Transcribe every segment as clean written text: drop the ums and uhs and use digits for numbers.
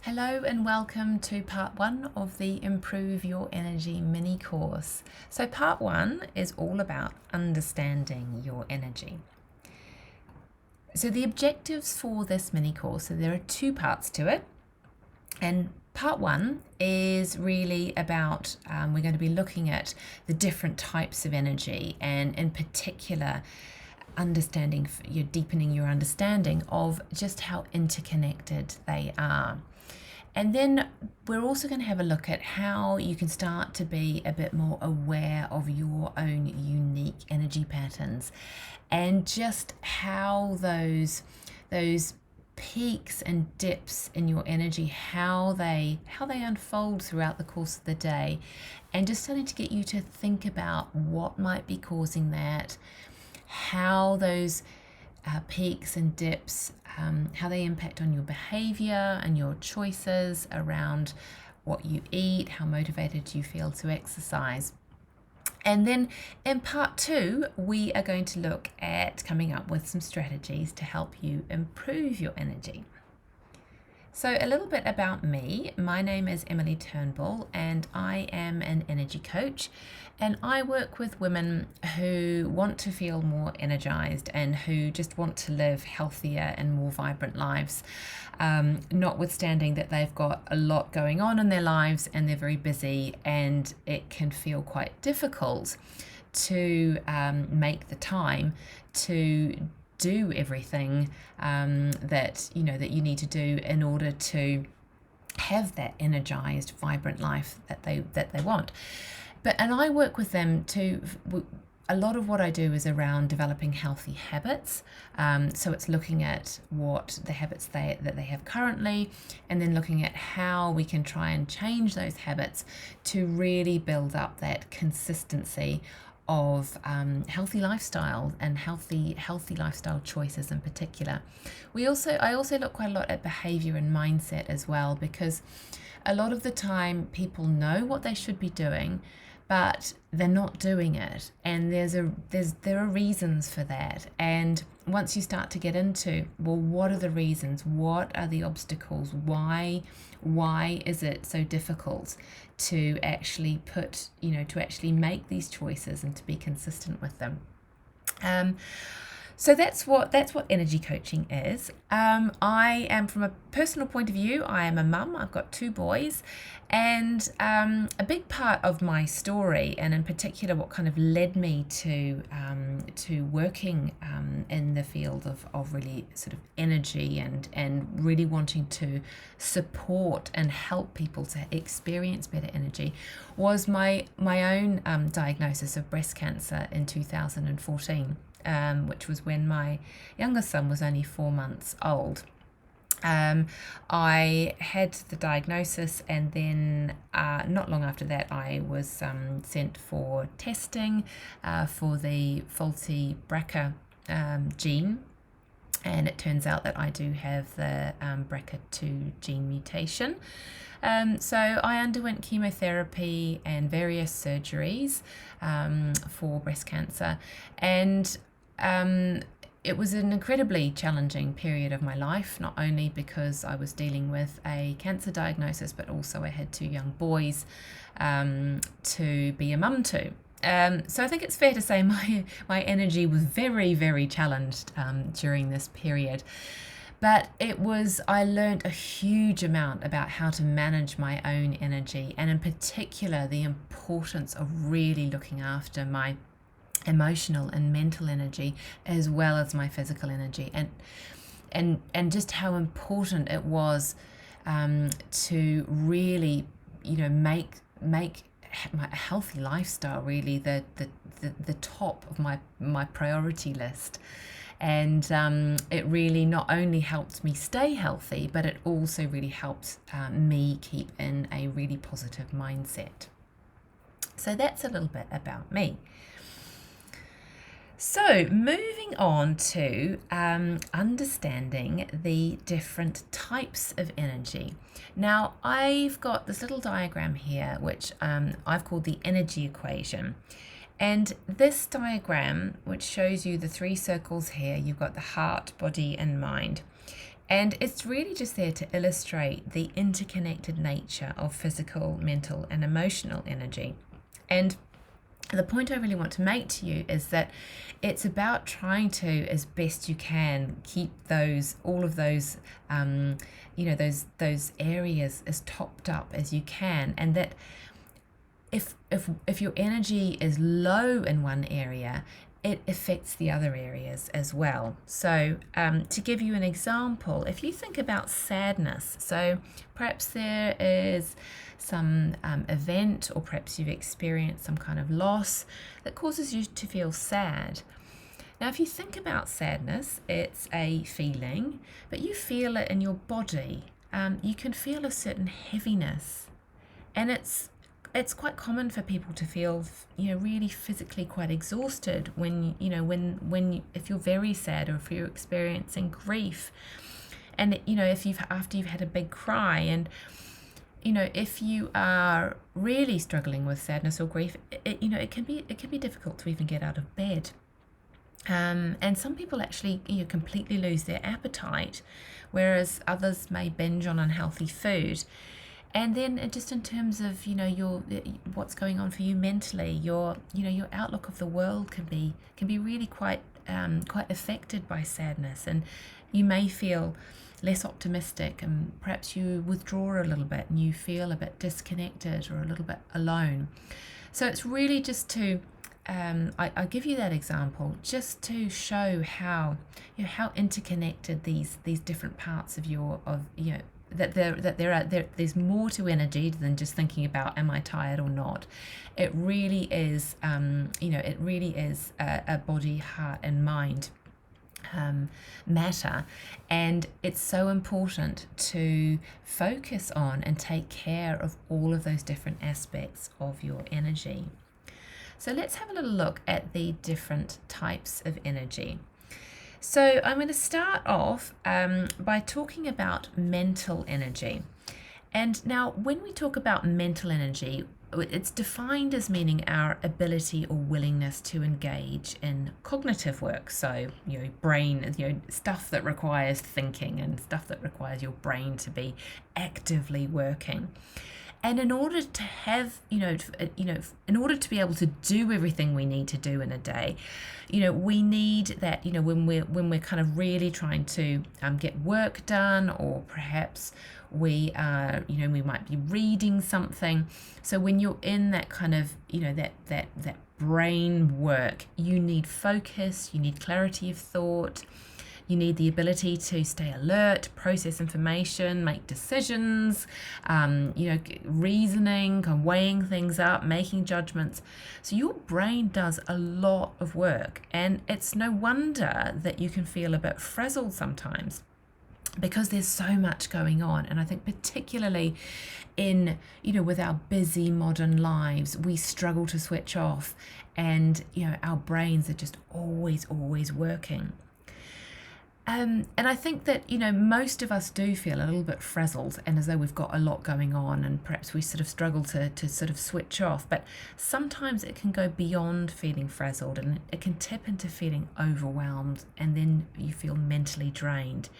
Hello and welcome to part one of the Improve Your Energy mini course. So, part one is all about understanding your energy. So, the objectives for this mini course, so there are two parts to it. And part one is really about, we're going to be looking at the different types of energy, and in particular, you're deepening your understanding of just how interconnected they are. And then we're also going to have a look at how you can start to be a bit more aware of your own unique energy patterns, and just how those peaks and dips in your energy, how they unfold throughout the course of the day, and just starting to get you to think about what might be causing that, how those peaks and dips, how they impact on your behavior and your choices around what you eat, how motivated you feel to exercise. And then in part two, we are going to look at coming up with some strategies to help you improve your energy. So a little bit about me. My name is Emily Turnbull and I am an energy coach, and I work with women who want to feel more energized and who just want to live healthier and more vibrant lives, notwithstanding that they've got a lot going on in their lives and they're very busy, and it can feel quite difficult to make the time to do everything that you need to do in order to have that energized, vibrant life that they want. And I work with them to. A lot of what I do is around developing healthy habits. So it's looking at what the habits that they have currently, and then looking at how we can try and change those habits to really build up that consistency of healthy lifestyle and healthy lifestyle choices in particular. I also look quite a lot at behavior and mindset as well, because a lot of the time people know what they should be doing, but they're not doing it, and there are reasons for that. And once you start to get into, well, what are the reasons? What are the obstacles? Why is it so difficult to actually make these choices and to be consistent with them? So that's what energy coaching is. I am, from a personal point of view, I am a mum. I've got two boys, and a big part of my story, and in particular what kind of led me to working in the field of really sort of energy and really wanting to support and help people to experience better energy, was my own diagnosis of breast cancer in 2014. Which was when my youngest son was only 4 months old. I had the diagnosis, and then not long after that I was sent for testing for the faulty BRCA gene, and it turns out that I do have the BRCA2 gene mutation. So I underwent chemotherapy and various surgeries for breast cancer, and it was an incredibly challenging period of my life, not only because I was dealing with a cancer diagnosis, but also I had two young boys to be a mum to. So I think it's fair to say my energy was very, very challenged during this period. But I learned a huge amount about how to manage my own energy, and in particular the importance of really looking after my emotional and mental energy as well as my physical energy, and just how important it was to really make a healthy lifestyle really the top of my priority list. And it really not only helped me stay healthy, but it also really helped me keep in a really positive mindset. So that's a little bit about me. So moving on to understanding the different types of energy. Now I've got this little diagram here which I've called the energy equation. And this diagram, which shows you the three circles here, you've got the heart, body and mind. And it's really just there to illustrate the interconnected nature of physical, mental, and emotional energy. And the point I really want to make to you is that it's about trying to, as best you can, keep all of those, those areas as topped up as you can, and that if your energy is low in one area, it affects the other areas as well. So to give you an example, if you think about sadness, so perhaps there is some event, or perhaps you've experienced some kind of loss that causes you to feel sad. Now, if you think about sadness, it's a feeling, but you feel it in your body. You can feel a certain heaviness, and it's quite common for people to feel, really physically quite exhausted if you're very sad, or if you're experiencing grief, and after you've had a big cry, and if you are really struggling with sadness or grief, it can be difficult to even get out of bed. And some people actually completely lose their appetite, whereas others may binge on unhealthy food. And then just in terms of what's going on for you mentally, your outlook of the world can be really quite affected by sadness, and you may feel less optimistic, and perhaps you withdraw a little bit and you feel a bit disconnected or a little bit alone. So it's really just to I give you that example just to show how how interconnected these different parts of there's more to energy than just thinking about, am I tired or not. It really is a body, heart, and mind matter, and it's so important to focus on and take care of all of those different aspects of your energy. So let's have a little look at the different types of energy. So I'm going to start off by talking about mental energy. And now when we talk about mental energy, it's defined as meaning our ability or willingness to engage in cognitive work. So, brain, stuff that requires thinking and stuff that requires your brain to be actively working. And in order to have, in order to be able to do everything we need to do in a day, we need that, when we're kind of really trying to get work done, or perhaps we are, we might be reading something. So when you're in that kind of, that brain work, you need focus, you need clarity of thought. You need the ability to stay alert, process information, make decisions, reasoning, weighing things up, making judgments. So your brain does a lot of work, and it's no wonder that you can feel a bit frazzled sometimes, because there's so much going on. And I think particularly in, with our busy modern lives, we struggle to switch off, and, our brains are just always working. And I think that, most of us do feel a little bit frazzled, and as though we've got a lot going on, and perhaps we sort of struggle to sort of switch off. But sometimes it can go beyond feeling frazzled, and it can tip into feeling overwhelmed, and then you feel mentally drained.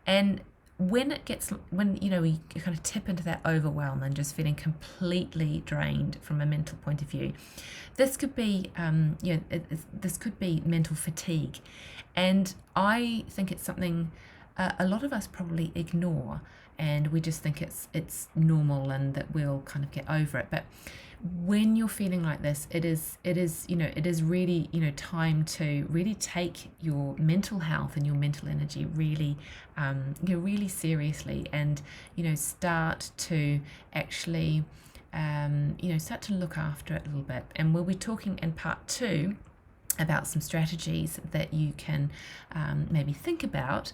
And when we kind of tip into that overwhelm and just feeling completely drained from a mental point of view, this could be this could be mental fatigue. And I think it's something a lot of us probably ignore, and we just think it's normal and that we'll kind of get over it. But when you're feeling like this, it is really time to really take your mental health and your mental energy really really seriously, and start to actually start to look after it a little bit. And we'll be talking in part 2 about some strategies that you can maybe think about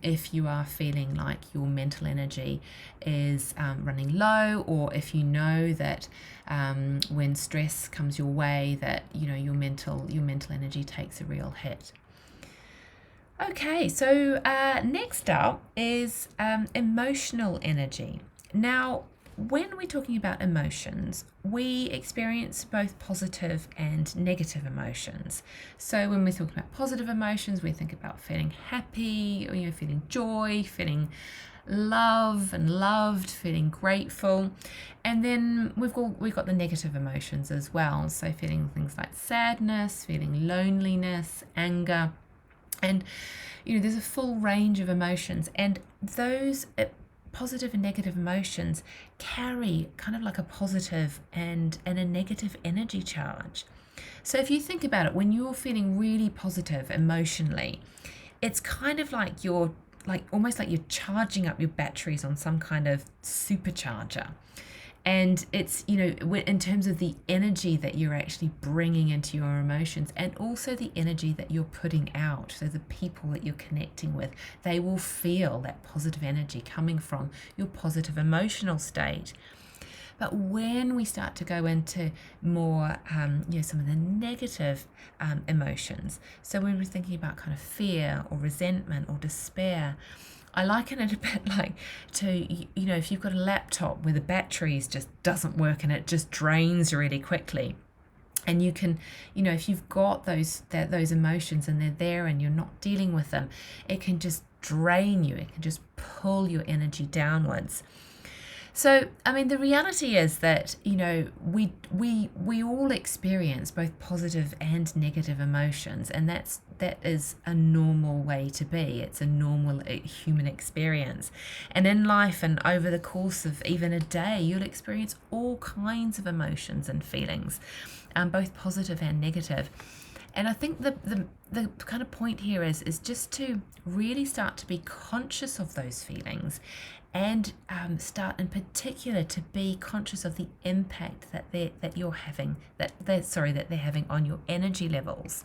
if you are feeling like your mental energy is running low, or if you know that when stress comes your way, that your mental energy takes a real hit. Okay, so next up is emotional energy. Now, when we're talking about emotions, we experience both positive and negative emotions. So when we're talking about positive emotions, we think about feeling happy, or, feeling joy, feeling love and loved, feeling grateful. And then we've got the negative emotions as well. So feeling things like sadness, feeling loneliness, anger. And there's a full range of emotions, and those positive and negative emotions carry kind of like a positive and a negative energy charge. So if you think about it, when you're feeling really positive emotionally, it's kind of like almost like you're charging up your batteries on some kind of supercharger. And it's, in terms of the energy that you're actually bringing into your emotions, and also the energy that you're putting out. So the people that you're connecting with, they will feel that positive energy coming from your positive emotional state. But when we start to go into more, some of the negative emotions, so when we're thinking about kind of fear or resentment or despair, I liken it a bit like if you've got a laptop where the batteries just doesn't work and it just drains really quickly. And you can, if you've got those emotions and they're there and you're not dealing with them, it can just drain you. It can just pull your energy downwards. So, the reality is that, we all experience both positive and negative emotions, and that is a normal way to be. It's a normal human experience. And in life and over the course of even a day, you'll experience all kinds of emotions and feelings, both positive and negative. And I think the kind of point here is just to really start to be conscious of those feelings, and start in particular to be conscious of the impact that they're having on your energy levels.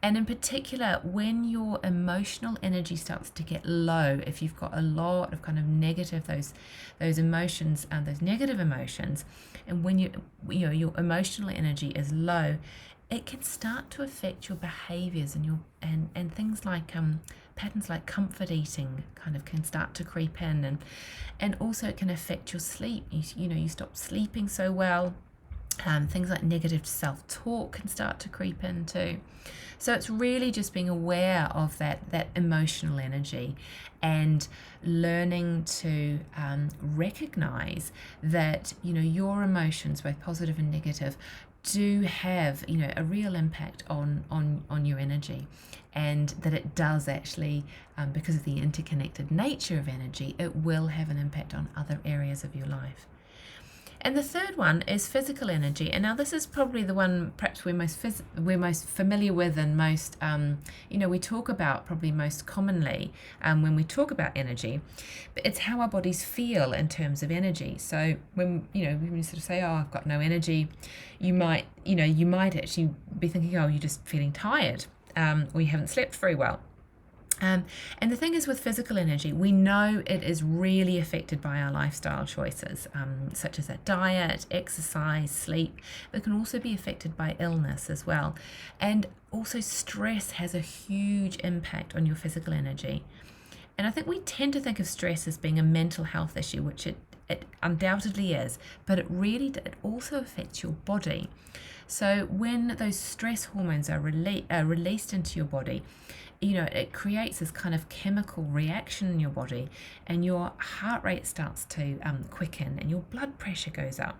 And in particular, when your emotional energy starts to get low, if you've got a lot of kind of negative, those emotions and those negative emotions, and when your emotional energy is low, it can start to affect your behaviors and things like patterns like comfort eating kind of can start to creep in, and also it can affect your sleep. You stop sleeping so well. Things like negative self-talk can start to creep in too. So it's really just being aware of that emotional energy, and learning to recognize that your emotions, both positive and negative, do have a real impact on your energy, and that it does actually, because of the interconnected nature of energy, it will have an impact on other areas of your life. And the third one is physical energy. And now this is probably the one perhaps we're most familiar with, and most we talk about probably most commonly when we talk about energy. But it's how our bodies feel in terms of energy. So when we sort of say, "Oh, I've got no energy," you might actually be thinking, "Oh, you're just feeling tired, or you haven't slept very well." And the thing is, with physical energy, we know it is really affected by our lifestyle choices, such as our diet, exercise, sleep, but it can also be affected by illness as well. And also stress has a huge impact on your physical energy. And I think we tend to think of stress as being a mental health issue, which it undoubtedly is, but it also affects your body. So when those stress hormones are released into your body, it creates this kind of chemical reaction in your body, and your heart rate starts to quicken, and your blood pressure goes up.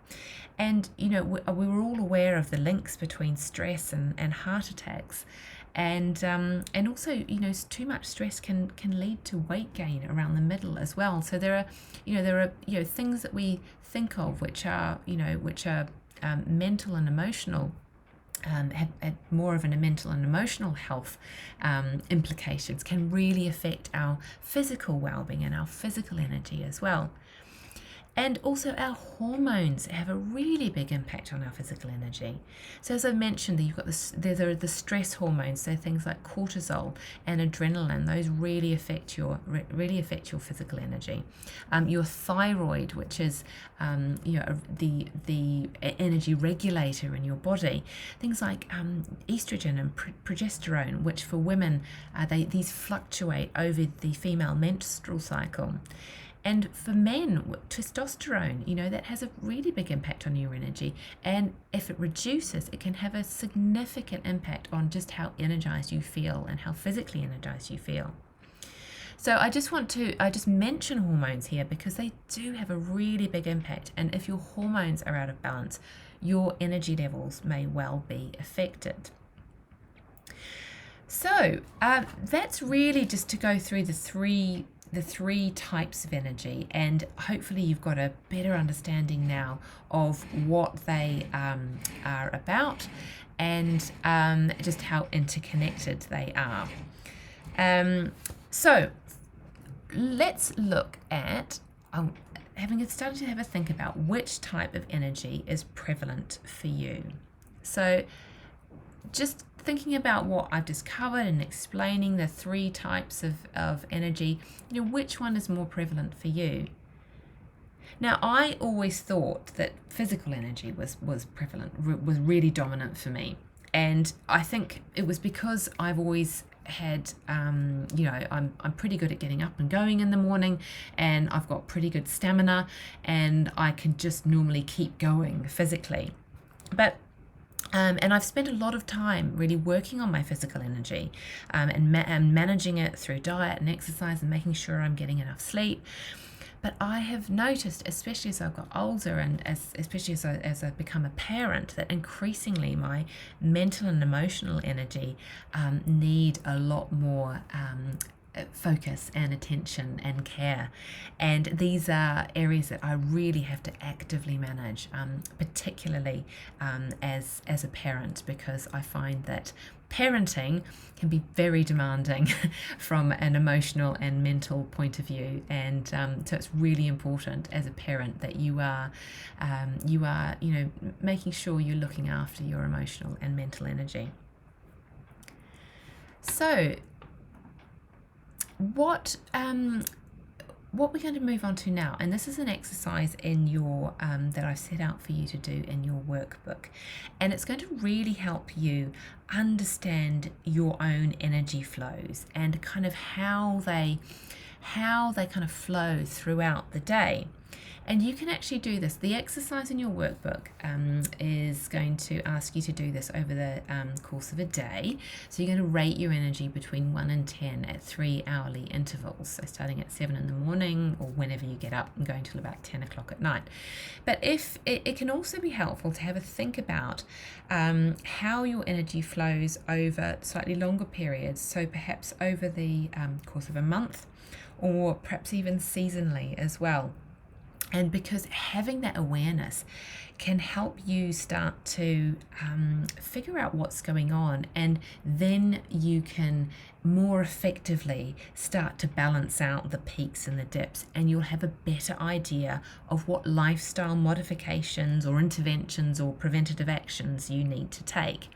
And we were all aware of the links between stress and heart attacks, and also too much stress can lead to weight gain around the middle as well. So there are things that we think of which are mental and emotional, have more of a mental and emotional health implications, can really affect our physical well-being and our physical energy as well. And also our hormones have a really big impact on our physical energy. So as I mentioned, you've got there are the stress hormones, so things like cortisol and adrenaline. Those really affect your physical energy. Your thyroid, which is the energy regulator in your body. Things like estrogen and progesterone, which for women these fluctuate over the female menstrual cycle. And for men, testosterone, that has a really big impact on your energy. And if it reduces, it can have a significant impact on just how energized you feel and how physically energized you feel. So I just mention hormones here because they do have a really big impact. And if your hormones are out of balance, your energy levels may well be affected. So that's really just to go through the three types of energy, and hopefully you've got a better understanding now of what they are about and just how interconnected they are. So let's look at having started to have a think about which type of energy is prevalent for you. So just thinking about what I've discovered and explaining the three types of energy, which one is more prevalent for you? Now, I always thought that physical energy was prevalent, was really dominant for me. And I think it was because I've always had, I'm pretty good at getting up and going in the morning, and I've got pretty good stamina, and I can just normally keep going physically. But and I've spent a lot of time really working on my physical energy and managing it through diet and exercise and making sure I'm getting enough sleep. But I have noticed, especially as I've got older and especially as I've become a parent, that increasingly my mental and emotional energy need a lot more focus and attention and care. And these are areas that I really have to actively manage, particularly as a parent, because I find that parenting can be very demanding from an emotional and mental point of view, and so it's really important as a parent that you are making sure you're looking after your emotional and mental energy. So what we're going to move on to now, and this is an exercise in your that I've set out for you to do in your workbook, and it's going to really help you understand your own energy flows and kind of how they kind of flow throughout the day. And you can actually do this. The exercise in your workbook is going to ask you to do this over the course of a day. So you're going to rate your energy between 1 and 10 at 3 hourly intervals. So starting at 7 in the morning or whenever you get up and going till about 10 o'clock at night. But if it can also be helpful to have a think about how your energy flows over slightly longer periods. So perhaps over the course of a month, or perhaps even seasonally as well. And because having that awareness can help you start to figure out what's going on, and then you can more effectively start to balance out the peaks and the dips, and you'll have a better idea of what lifestyle modifications or interventions or preventative actions you need to take.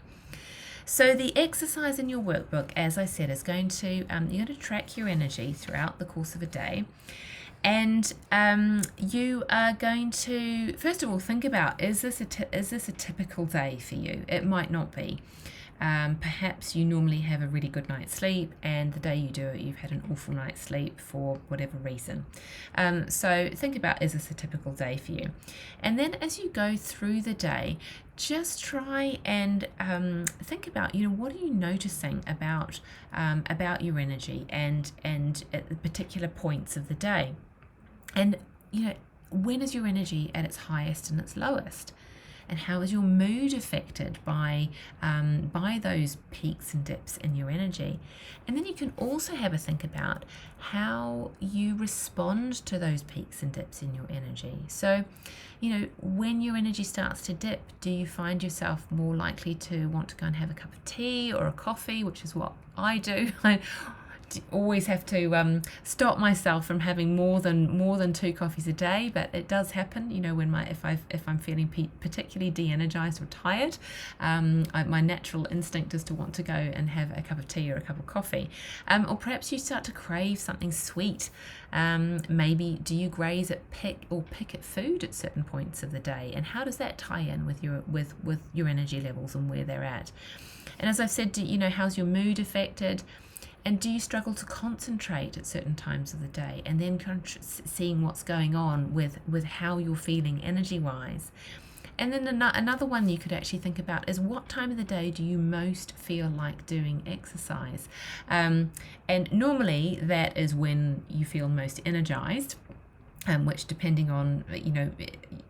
So the exercise in your workbook, as I said, is going to you're going to track your energy throughout the course of a day. And you are going to, first of all, think about, is this a typical day for you? It might not be. Perhaps you normally have a really good night's sleep, and the day you do it, you've had an awful night's sleep for whatever reason. So think about, is this a typical day for you? And then as you go through the day, just try and think about, what are you noticing about your energy and at the particular points of the day? And, when is your energy at its highest and its lowest? And how is your mood affected by those peaks and dips in your energy? And then you can also have a think about how you respond to those peaks and dips in your energy. So, when your energy starts to dip, do you find yourself more likely to want to go and have a cup of tea or a coffee, which is what I do? I always have to stop myself from having more than 2 coffees a day, but it does happen, when if I'm feeling particularly de-energized or tired, my natural instinct is to want to go and have a cup of tea or a cup of coffee, or perhaps you start to crave something sweet. Maybe do you graze at pick at food at certain points of the day, and how does that tie in with your energy levels and where they're at? And as I've said, how's your mood affected? And do you struggle to concentrate at certain times of the day? And then kind of seeing what's going on with how you're feeling energy wise. And then another one you could actually think about is, what time of the day do you most feel like doing exercise? And normally that is when you feel most energized. Which, depending on,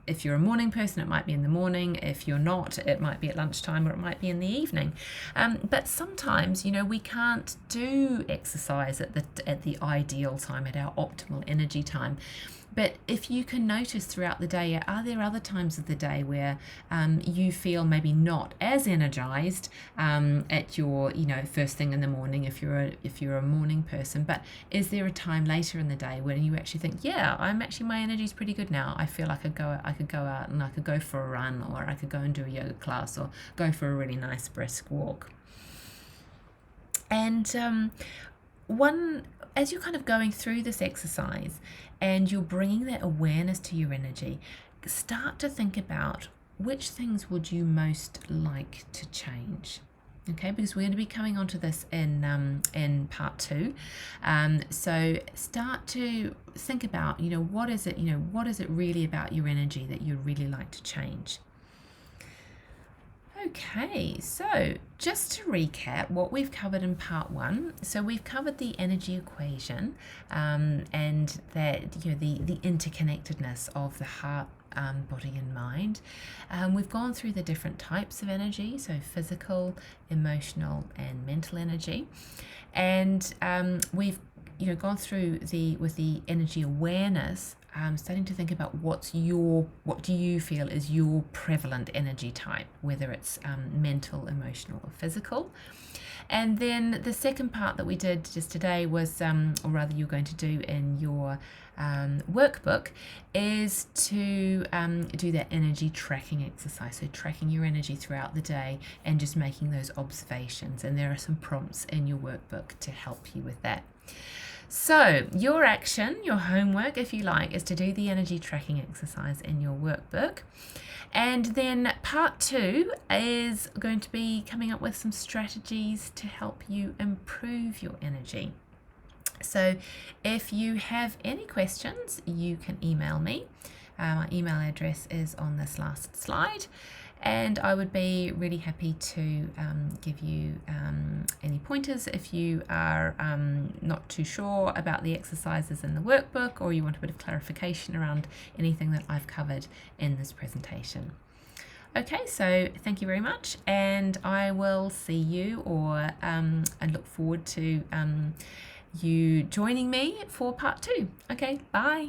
if you're a morning person, it might be in the morning. If you're not, it might be at lunchtime, or it might be in the evening. But sometimes, we can't do exercise at the ideal time, at our optimal energy time. But if you can notice throughout the day, are there other times of the day where you feel maybe not as energized at your, first thing in the morning, if you're a morning person, but is there a time later in the day when you actually think, yeah, my energy's pretty good now. I feel like I could go out and I could go for a run, or I could go and do a yoga class, or go for a really nice brisk walk. And as you're kind of going through this exercise and you're bringing that awareness to your energy, start to think about, which things would you most like to change? Okay, because we're going to be coming onto this in part 2. So start to think about, what is it really about your energy that you'd really like to change? Okay, so just to recap what we've covered in part 1. So we've covered the energy equation, and that the interconnectedness of the heart, body and mind. We've gone through the different types of energy, so physical, emotional and mental energy, and we've gone through with the energy awareness, starting to think about what do you feel is your prevalent energy type, whether it's mental, emotional or physical. And then the second part that we did just today was, or rather you're going to do in your workbook, is to do that energy tracking exercise. So tracking your energy throughout the day and just making those observations. And there are some prompts in your workbook to help you with that. So your action, your homework, if you like, is to do the energy tracking exercise in your workbook. And then part 2 is going to be coming up with some strategies to help you improve your energy. So if you have any questions, you can email me. My email address is on this last slide. And I would be really happy to give you any pointers if you are not too sure about the exercises in the workbook, or you want a bit of clarification around anything that I've covered in this presentation. Okay, so thank you very much, and I will see you, and look forward to you joining me for part 2. Okay, bye.